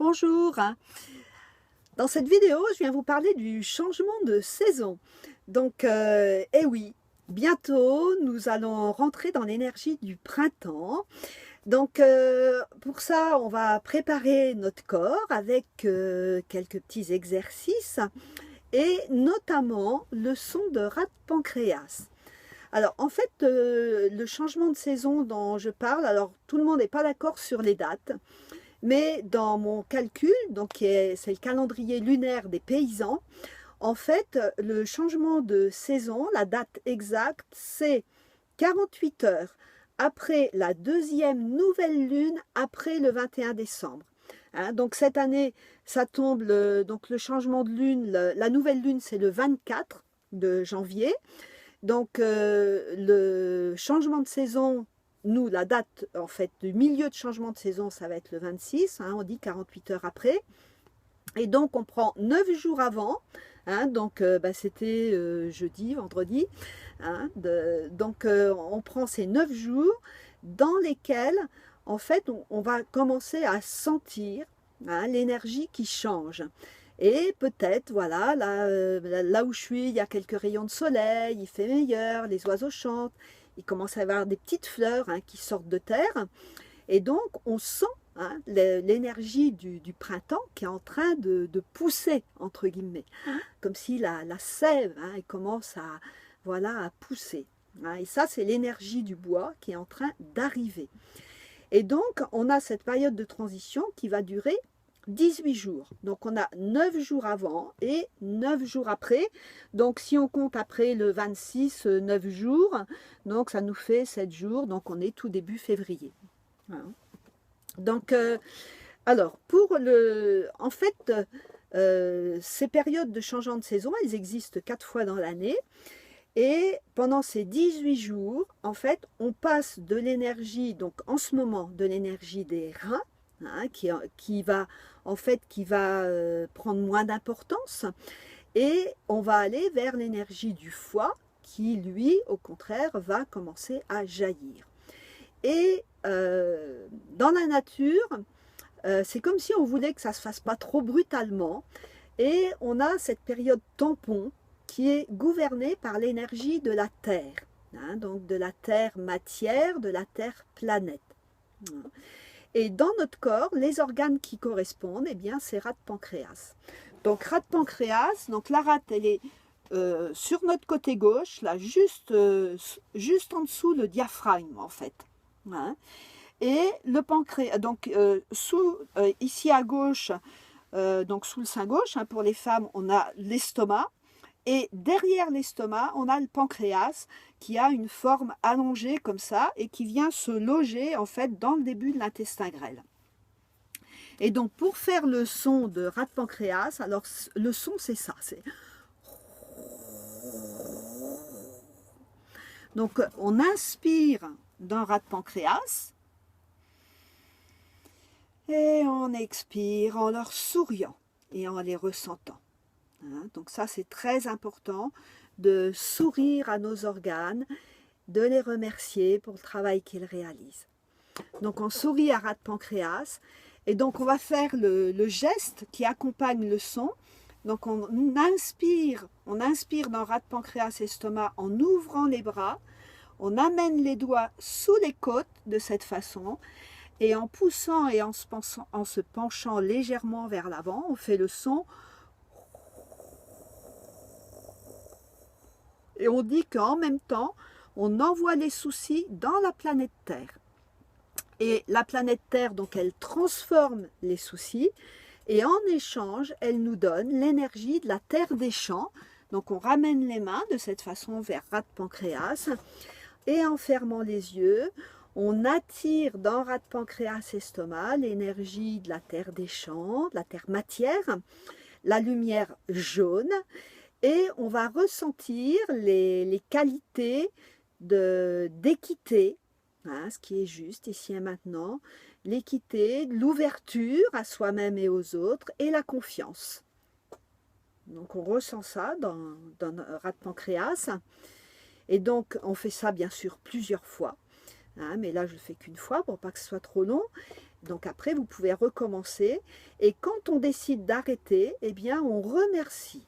Bonjour. Dans cette vidéo, je viens vous parler du changement de saison. Donc, eh oui, bientôt, nous allons rentrer dans l'énergie du printemps. Donc, pour ça, on va préparer notre corps avec quelques petits exercices et notamment le son de rat de pancréas. Alors, en fait, le changement de saison dont je parle, alors tout le monde n'est pas d'accord sur les dates. Mais dans mon calcul, donc c'est le calendrier lunaire des paysans, en fait, le changement de saison, la date exacte, c'est 48 heures après la deuxième nouvelle lune, après le 21 décembre. Donc cette année, ça tombe, donc le changement de lune, la nouvelle lune, c'est le 24 de janvier. Donc le changement de saison, nous, la date en fait du milieu de changement de saison, ça va être le 26, on dit 48 heures après. Et donc on prend 9 jours avant, donc c'était jeudi, vendredi. Donc on prend ces 9 jours dans lesquels en fait on va commencer à sentir l'énergie qui change. Et peut-être, voilà, là où je suis, il y a quelques rayons de soleil, il fait meilleur, les oiseaux chantent, il commence à y avoir des petites fleurs qui sortent de terre. Et donc, on sent l'énergie du printemps qui est en train de pousser, entre guillemets. Comme si la sève elle commence voilà, à pousser. Et ça, c'est l'énergie du bois qui est en train d'arriver. Et donc, on a cette période de transition qui va durer 18 jours. Donc on a 9 jours avant et 9 jours après. Donc si on compte après le 26, 9 jours, donc ça nous fait 7 jours. Donc on est tout début février. Donc alors pour en fait ces périodes de changement de saison, elles existent 4 fois dans l'année. Et pendant ces 18 jours, en fait, on passe de l'énergie, donc en ce moment, de l'énergie des reins, qui va prendre moins d'importance, et on va aller vers l'énergie du foie qui lui au contraire va commencer à jaillir. Et dans la nature, c'est comme si on voulait que ça se fasse pas trop brutalement, et on a cette période tampon qui est gouvernée par l'énergie de la terre, donc de la terre matière, de la terre planète. Et dans notre corps, les organes qui correspondent, eh bien, c'est rat de pancréas. Donc, rat de pancréas, donc la rate, elle est sur notre côté gauche, là, juste en dessous le diaphragme, en fait. Et le pancréas, donc ici à gauche, donc sous le sein gauche, pour les femmes, on a l'estomac. Et derrière l'estomac, on a le pancréas qui a une forme allongée comme ça et qui vient se loger en fait dans le début de l'intestin grêle. Et donc pour faire le son de rat de pancréas, alors le son c'est ça, c'est... Donc on inspire d'un rat de pancréas et on expire en leur souriant et en les ressentant. Donc ça c'est très important de sourire à nos organes, de les remercier pour le travail qu'ils réalisent. Donc on sourit à rat de pancréas et donc on va faire le geste qui accompagne le son. Donc on inspire dans rat de pancréas estomac en ouvrant les bras, on amène les doigts sous les côtes de cette façon et en poussant et en se penchant légèrement vers l'avant, on fait le son. Et on dit qu'en même temps, on envoie les soucis dans la planète Terre. Et la planète Terre, donc, elle transforme les soucis. Et en échange, elle nous donne l'énergie de la Terre des champs. Donc, on ramène les mains de cette façon vers rat de pancréas. Et en fermant les yeux, on attire dans rat de pancréas estomac l'énergie de la Terre des champs, de la Terre matière, la lumière jaune. Et on va ressentir les qualités d'équité, ce qui est juste ici et maintenant, l'équité, l'ouverture à soi-même et aux autres, et la confiance. Donc on ressent ça dans rat de pancréas. Et donc on fait ça bien sûr plusieurs fois, mais là je ne le fais qu'une fois pour pas que ce soit trop long. Donc après, vous pouvez recommencer. Et quand on décide d'arrêter, eh bien, on remercie.